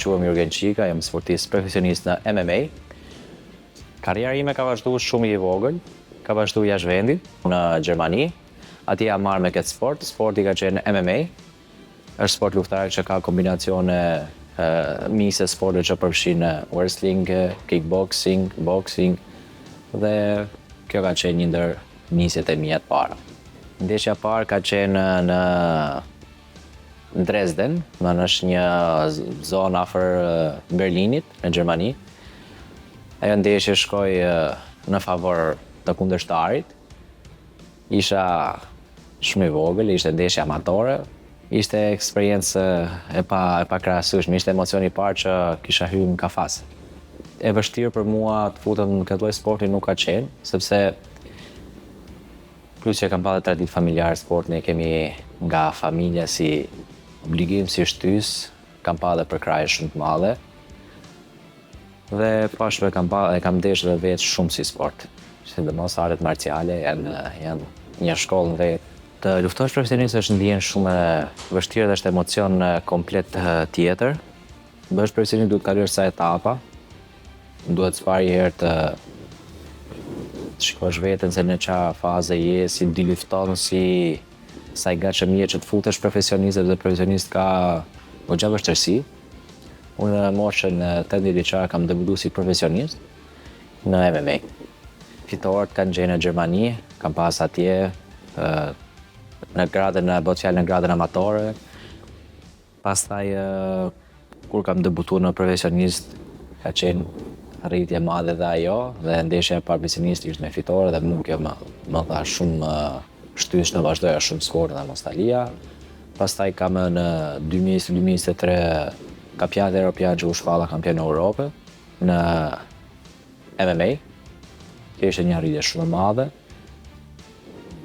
quhem Jurgen Qika, jam sportist profesionist në MMA. Karriera ime ka vazhduar shumë i vogël, ka vazhduar jashtë vendit, në Gjermani. Atje jam marrë me këtë sport. Sporti ka qenë MMA. Është sport luftarak që ka kombinacione mixë sporte që përfshin wrestling, kickboxing, boxing dhe kjo ka qenë një ndër nisjet e mia të para. Ndeshja e parë ka qenë në Dresden, është një zonë afër Berlinit në Gjermani. Ajo ndeshje shkoi në favor të kundërshtarit. Isha shumë i vogël, ishte ndeshje amatore. Ishte eksperiencë e pakrahasueshme, ishte emocioni i parë që kisha hyrë në kafase. E vështirë për mua të futem në këtë lloj sporti nuk ka qenë, sepse plus që kam pasur traditë familjare sportin e kemi nga familja si obligim, si shtys, kam pasur përkrahje shumë të mëdha. Dhe pashme kam ndeshur vetë shumë si sport. Sidomos artet marciale janë një shkollë në vetë. Të luftosh profesionist është ndjenjë shumë e vështirë dhe është emocion komplet tjetër. Bësh profesionist duhet kaluar sa etapa. Duhet çfarë herë të shikosh veten se në çfarë faze je, si di lufton, sa i gatshëm je që të futesh profesionist dhe profesionist ka goxha vështirësi. Unë në moshën 18 vjeçare kam debutuar si profesionist në MMA. Fitoret kanë qenë në Gjermani, kam pas atje në gradën në gradën amatore. Pastaj kur kam debutuar në profesionist ka qenë arritje e madhe dhe ajo, dhe ndeshja e parë profesionist ishte me fitore dhe mua kjo më dha shumë shtys në vazhdoja shumë skor dhe nostalgia. Pastaj kam në 2023 kampionat evropian që u shpalla kampion në Europë në MMA. Kjo ishte një arritje shumë e madhe.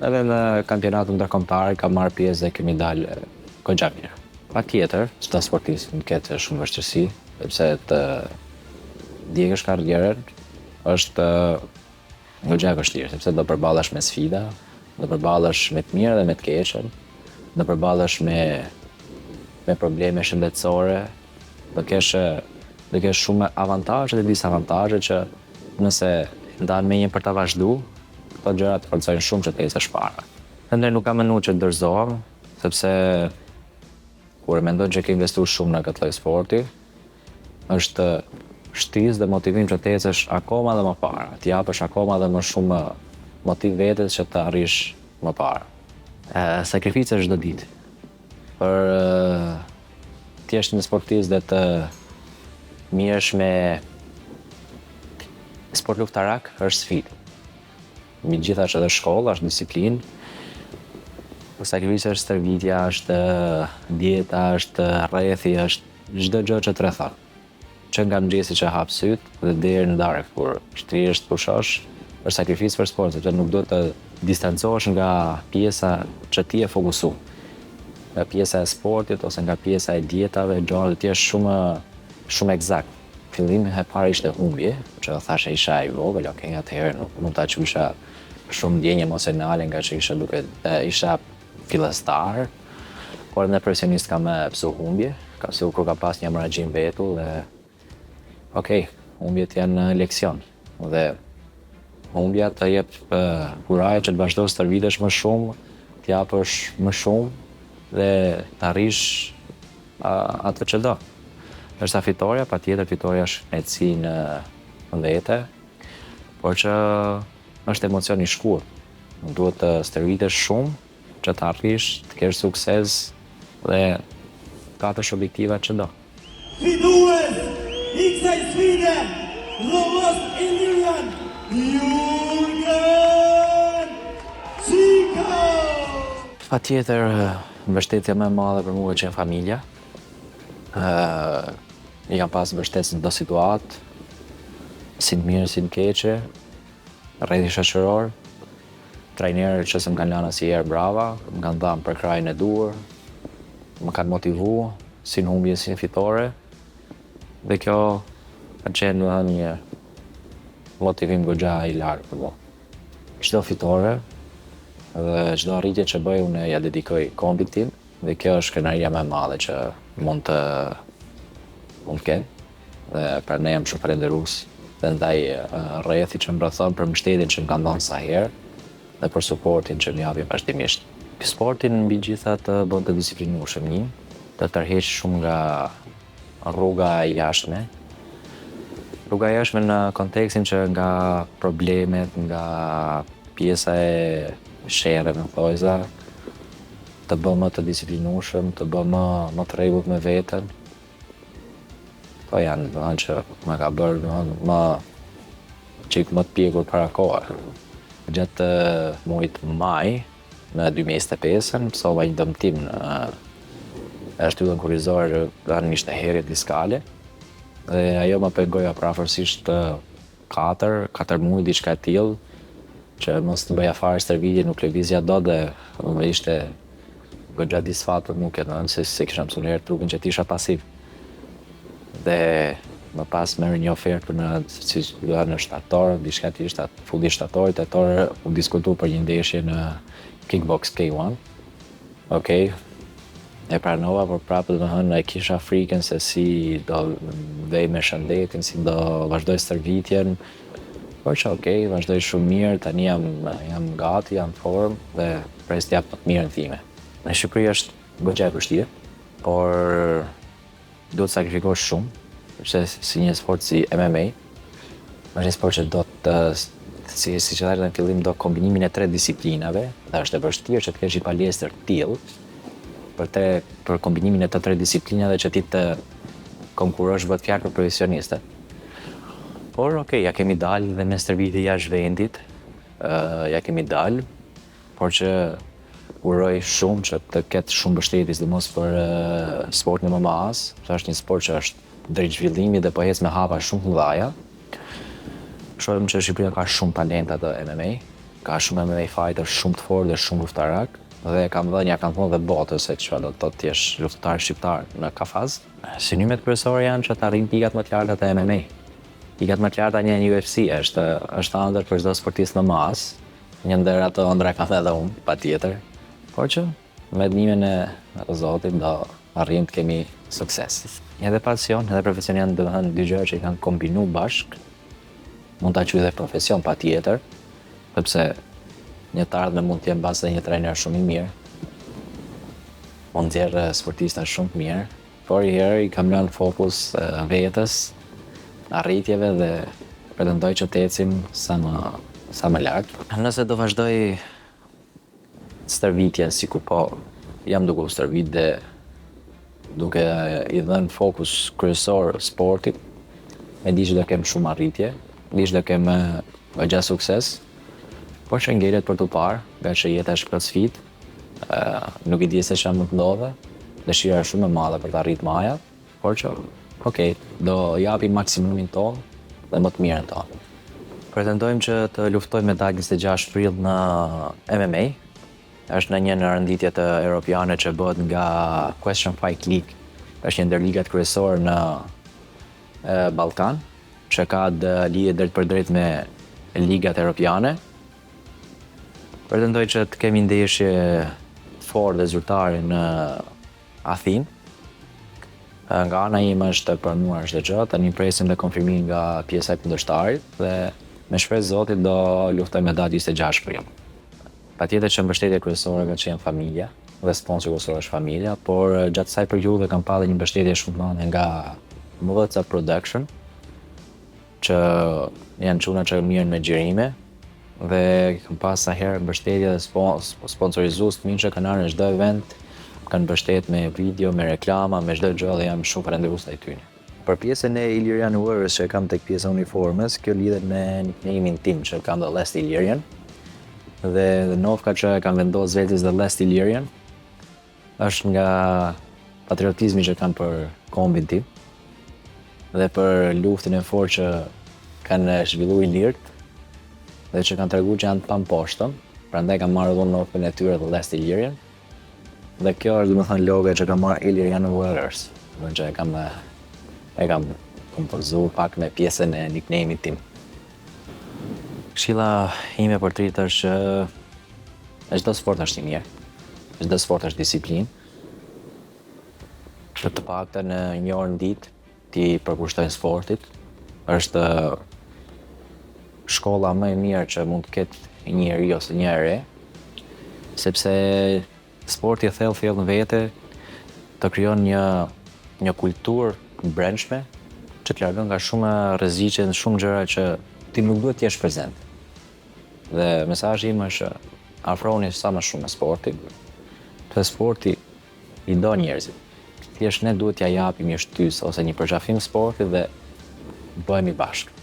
Edhe në kampionatin ndërkombëtar kam marrë pjesë dhe kemi dalë goxha mirë. Patjetër, çdo sportist ketë shumë vështirësi, sepse të ndjekësh karrierën është goxha e vështirë, sepse do përballesh me sfida, do përballesh me të mirë dhe me të keqen, do përballesh me probleme shëndetësore, do kesh shumë avantazhe dhe disavantazhe që nëse ndan me një për ta vazhduar, këto gjëra të forcojnë shumë që të ecësh para. Prandaj nuk kam menuar që të dorëzohem, sepse kur mendon që ke investuar shumë në këtë lloj sporti, është shtizë dhe motivim që të ecësh akoma dhe më para, të japësh akoma dhe më shumë motiv vetes që të arrish më para. Sakrifica çdo ditë. Për të jesh një sportist dhe të mirësh me sport luftarak është sfidë. Mi gjitha është edhe shkolla, është disiplinë. Sakrifica është stërvitja, është dieta, është rrethi, është çdo gjë që të rrethon. Që nga mëngjesi që hap syt dhe deri në darkë kur shtrihesh të pushosh, është sakrificë për sport, sepse nuk duhet të distancohesh nga pjesa që ti je fokusuar. Nga pjesa e sportit ose nga pjesa e dietave, gjëra të jesh shumë eksakt. Fillimi e parë ishte humbje, që thashë isha i vogël, atëherë nuk mund ta quajsha shumë ndjenjë emocionale nga që isha fillestar, por në profesionist kam pësu humbje, kam pësu kur ka pas një menaxhim vetu dhe humbjet janë leksion dhe humbja të jep kuraje që të vazhdosh të stërvitesh më shumë, të japësh më shumë dhe të arrish atë që do. Është fitoria, patjetër fitoria është kënaqësi në vete, por që është emocion i shkurt. Duhet të stërvitesh shumë që të arrish, të kesh sukses dhe të kapësh objektivat që do. Fitues i kësaj sfide, the most Illyrian, Jurgen Qika! Patjetër, mbështetja më e madhe për mua që familja. I kam pas mbështetës në çdo situatë, si në mirë, si në keqe, rrethi shoqëror, trajnerët që s'm kanë lënë asnjëherë brava, më kanë dhënë për krajin e duhur, më kanë motivuar, si në humbje, si në fitore, dhe kjo ka qenë një motivim goxha i lartë për mua. Çdo fitore dhe çdo arritje që bëj unë ja dedikoj kombit tim, dhe kjo është kënaqësia më e madhe që mund të mund të kenë. Dhe për ne jam shumë falenderues dhe ndaj rrethi që më rrethon për mbështetjen që më kanë dhënë sa herë dhe për suportin që më japin vazhdimisht. Sportin mbi gjitha të bën të disiplinueshëm një, të tërheq shumë nga rruga e jashtme. Rruga e jashtme në kontekstin që nga problemet, nga pjesa e sherrave, më thojza, të bën më të disiplinueshëm, të bën më të rregullt me veten. Po janë domethënë që më ka bërë domethënë më të pjekur para kohë. Gjatë muajit maj në 2025 mësova një dëmtim në shtyllën kurrizore pranë ishte herje diskale dhe ajo më pengoja prafërsisht 4 muaj diçka e tillë që mos të bëja fare stërvitje, nuk lëvizja dot dhe më ishte goxha disfat për mua se kisha mësuar herë trupin që isha pasiv. Dhe më pas merr një ofertë për në shtator, diçka të ishte fundi shtator, tetor, u diskutu për një ndeshje në Kickbox K1. Okej. E pranova, por prapë domethënë e kisha frikën se si do vej me shëndetin, si do vazhdoj stërvitjen. Por që okej, vazhdoj shumë mirë, tani jam gati, jam formë dhe pres t'jap më të mirën time. Në Shqipëri është goxha e vështirë, por duhet të sakrifikosh shumë, sepse si një sport si MMA, është një sport që do të, si që thash në fillim, do kombinimin e 3 disiplinave, dhe është e vështirë që të kesh një palestër tillë për kombinimin e të 3 disiplinave që ti të konkurosh vët fjalë për profesionistët. Por okej, ja kemi dalë dhe me stërvitje jashtë vendit, ja kemi dalë, por që uroj shumë që të ketë shumë mbështetje sidomos për sportin e MMA-s, që është një sport që është drejt zhvillimit dhe po ecë me hapa shumë të mëdha. Shohim që Shqipëria ka shumë talenta të MMA, ka shumë MMA fighter shumë të fortë dhe shumë luftarak, dhe kanë thonë dhe botës se çfarë do të thotë të jesh luftëtar shqiptar në kafaz. Synimet kryesore janë që të arrijmë pikat më të larta të MMA. Pikat më të larta një UFC është ëndër për çdo sportist MMA-s, një ndër ato ëndra kam edhe unë, patjetër. Por që me dënimin e Zotit do arrijmë të kemi sukses. Edhe pasion, edhe profesion janë domethënë dy gjëra që i kanë kombinu bashk. Mund ta quaj dhe profesion patjetër, sepse një të ardhme mund t'jem bazë dhe një trajner shumë i mirë. Mund t'jerë sportista shumë të mirë, por i herë i kam lënë fokus vetës, arritjeve dhe pretendoj që t'ecim sa më lartë. Nëse do vazhdoj stërvitjen sikur po jam duke u stërvit dhe duke i dhënë fokus kryesor sportit, me di që do kem shumë arritje, di që do kem goxha sukses. Por që ngelet për të parë, nga që jeta është plot sfidë, nuk i di se çfarë mund të ndodhe, dëshira është shumë e madhe për të arritur majat, por që, okej, do japim maksimumin tonë dhe më të mirën tonë. Pretendojmë që të luftojmë me datë 26 prill në MMA, është në një në renditjet europiane që bëhet nga Question Fight League, është një ndër ligat kryesore në Ballkan, që ka lidhje drejt për drejt me ligat europiane. Pretendoj që të kemi ndeshje të fortë dhe zyrtare në Athinë. Nga ana ime është pranuar çdo gjë, tani presim dhe konfirmimin nga pjesa e kundërshtarit dhe me shpresë Zotit do luftojmë me datë 26 prill. Patjetër që mbështetje kryesore nga që janë familja dhe sponsor kryesor është familja, por gjatë kësaj periudhe kam pasur një mbështetje shumë të madhe nga MVC Production, që janë çuna që mirën me xhirime. Dhe kam pas sa herë mbështetje dhe sponsorizues të mirë që kanë ardhur në çdo event, kanë mbështet me video, me reklama, me çdo gjë dhe jam shumë falënderues ndaj tyre. Për pjesën e Illyrian Warriors që kam tek pjesa uniformës, kjo lidhet me nickname-in tim që kam The Last Illyrian. Dhe novka që kam vendosur vetes The Last Illyrian është nga patriotizmi që kam për kombin tim dhe për luftën e fortë që kanë zhvilluar ilirët dhe që kanë treguar që janë të pamposhtëm, prandaj kam marrë dhënë nofën e tyre The Last Illyrian. Dhe kjo është domethënë logo që kam marrë Illyrian Warriors, domethënë që e kam kompozuar pak me pjesën e nickname-it tim. Këshilla ime për trit është që çdo sport është i mirë, çdo sport është disiplinë. Që të paktën një orë në ditë t'i përkushtojnë sportit. Është shkolla më e mirë që mund të ketë një njeri ose një e re, sepse sporti e thellë në vete të krijon një kulturë të brendshme që të largon nga shumë rreziqe, shumë gjëra që ti nuk duhet të jesh prezent. Dhe mesazhi im është afrohuni sa më shumë me sportin. Të sporti i do njerëzit. Thjesht ne duhet t'ja japim një shtysë ose një përqafim sportit dhe bëhemi bashkë.